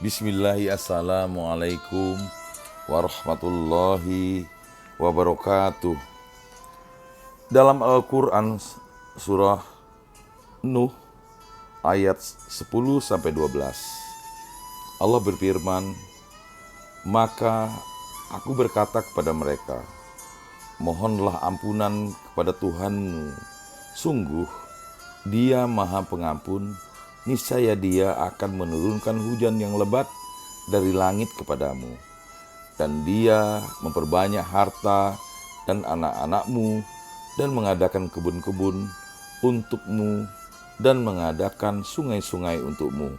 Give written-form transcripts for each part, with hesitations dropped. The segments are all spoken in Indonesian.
Bismillahirrahmanirrahim. Assalamualaikum warahmatullahi wabarakatuh. Dalam Al-Quran surah Nuh ayat 10-12, Allah berfirman, "Maka aku berkata kepada mereka, mohonlah ampunan kepada Tuhanmu. Sungguh Dia Maha Pengampun, niscaya Dia akan menurunkan hujan yang lebat dari langit kepadamu. Dan Dia memperbanyak harta dan anak-anakmu, dan mengadakan kebun-kebun untukmu, dan mengadakan sungai-sungai untukmu."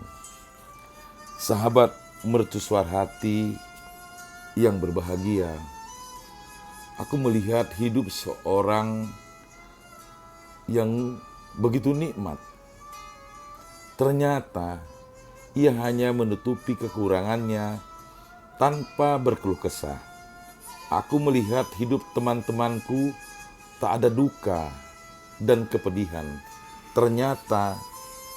Sahabat mercusuar hati yang berbahagia, aku melihat hidup seorang yang begitu nikmat. Ternyata ia hanya menutupi kekurangannya tanpa berkeluh kesah. Aku melihat hidup teman-temanku tak ada duka dan kepedihan. Ternyata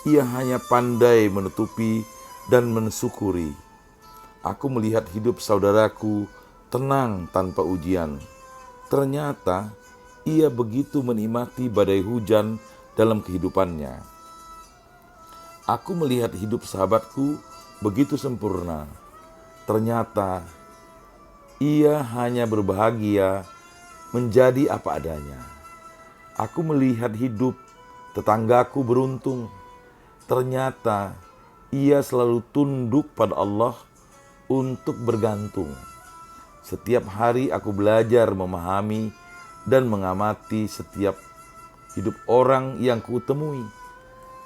ia hanya pandai menutupi dan mensyukuri. Aku melihat hidup saudaraku tenang tanpa ujian. Ternyata ia begitu menikmati badai hujan dalam kehidupannya. Aku melihat hidup sahabatku begitu sempurna. Ternyata ia hanya berbahagia menjadi apa adanya. Aku melihat hidup tetanggaku beruntung. Ternyata ia selalu tunduk pada Allah untuk bergantung. Setiap hari aku belajar memahami dan mengamati setiap hidup orang yang kutemui.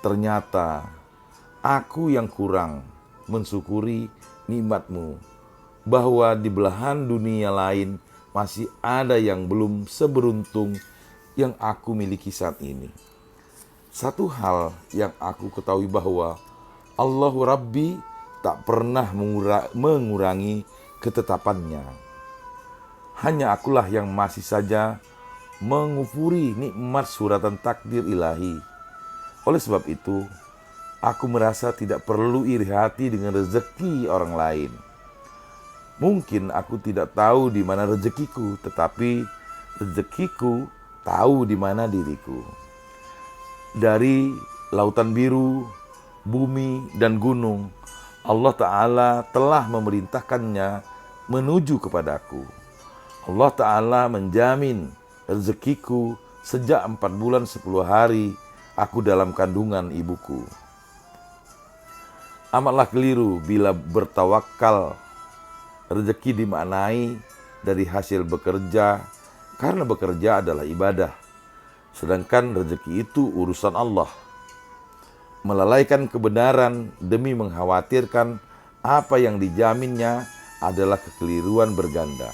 Ternyata aku yang kurang mensyukuri nikmat-Mu, bahwa di belahan dunia lain masih ada yang belum seberuntung yang aku miliki saat ini. Satu hal yang aku ketahui bahwa Allahu Rabbi tak pernah mengurangi ketetapannya. Hanya akulah yang masih saja mengufuri nikmat suratan takdir ilahi. Oleh sebab itu, aku merasa tidak perlu iri hati dengan rezeki orang lain. Mungkin aku tidak tahu di mana rezekiku, tetapi rezekiku tahu di mana diriku. Dari lautan biru, bumi, dan gunung, Allah Ta'ala telah memerintahkannya menuju kepadaku. Allah Ta'ala menjamin rezekiku sejak 4 bulan 10 hari aku dalam kandungan ibuku. Amatlah keliru bila bertawakal rezeki dimaknai dari hasil bekerja, karena bekerja adalah ibadah, sedangkan rezeki itu urusan Allah. Melalaikan kebenaran demi mengkhawatirkan apa yang dijaminnya adalah kekeliruan berganda.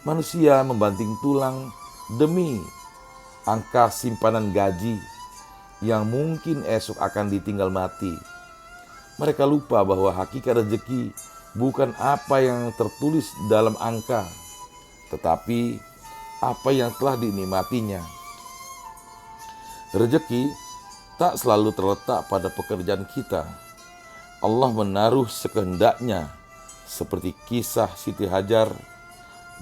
Manusia membanting tulang demi angka simpanan gaji yang mungkin esok akan ditinggal mati. Mereka lupa bahwa hakikat rezeki bukan apa yang tertulis dalam angka, tetapi apa yang telah dinikmatinya. Rezeki tak selalu terletak pada pekerjaan kita. Allah menaruh sekehendaknya, seperti kisah Siti Hajar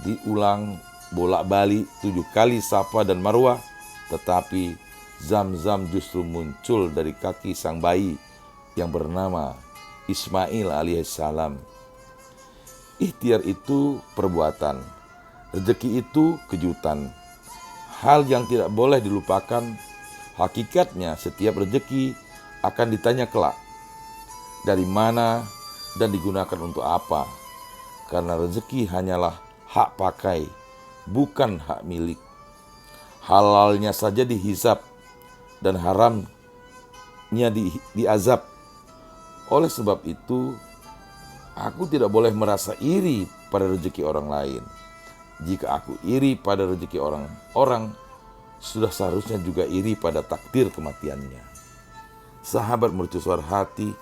diulang bolak-balik 7 kali Safa dan Marwah, tetapi Zam-Zam justru muncul dari kaki sang bayi yang bernama Ismail alaihissalam. Ikhtiar itu perbuatan, rezeki itu kejutan. Hal yang tidak boleh dilupakan, hakikatnya setiap rezeki akan ditanya kelak, dari mana dan digunakan untuk apa. Karena rezeki hanyalah hak pakai, bukan hak milik. Halalnya saja dihisab dan haramnya diazab. Oleh sebab itu, aku tidak boleh merasa iri pada rezeki orang lain. Jika aku iri pada rezeki orang, sudah seharusnya juga iri pada takdir kematiannya. Sahabat mercusuar hati,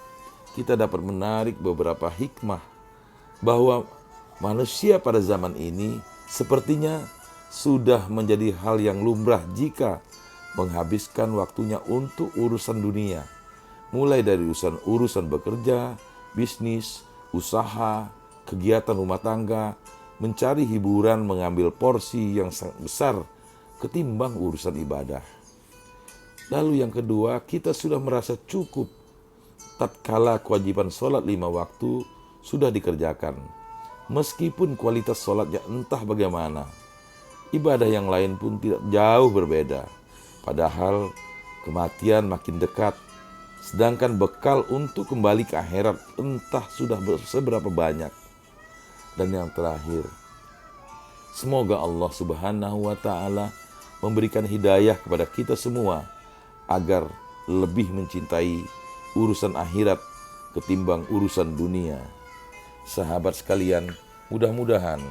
kita dapat menarik beberapa hikmah bahwa manusia pada zaman ini sepertinya sudah menjadi hal yang lumrah jika menghabiskan waktunya untuk urusan dunia, mulai dari urusan bekerja, bisnis, usaha, kegiatan rumah tangga, mencari hiburan, mengambil porsi yang sangat besar ketimbang urusan ibadah. Lalu yang kedua, kita sudah merasa cukup tatkala kewajiban sholat 5 waktu sudah dikerjakan. Meskipun kualitas sholatnya entah bagaimana, ibadah yang lain pun tidak jauh berbeda. Padahal kematian makin dekat, sedangkan bekal untuk kembali ke akhirat entah sudah seberapa banyak. Dan yang terakhir, semoga Allah Subhanahu wa Ta'ala memberikan hidayah kepada kita semua agar lebih mencintai urusan akhirat ketimbang urusan dunia. Sahabat sekalian, mudah-mudahan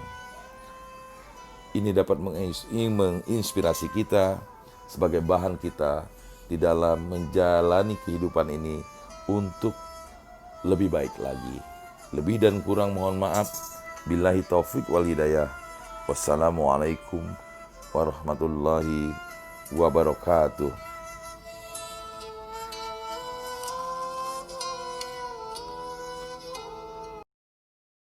ini dapat menginspirasi kita sebagai bahan kita di dalam menjalani kehidupan ini untuk lebih baik lagi. Lebih dan kurang mohon maaf. Billahi taufik wal hidayah. Wassalamualaikum warahmatullahi wabarakatuh.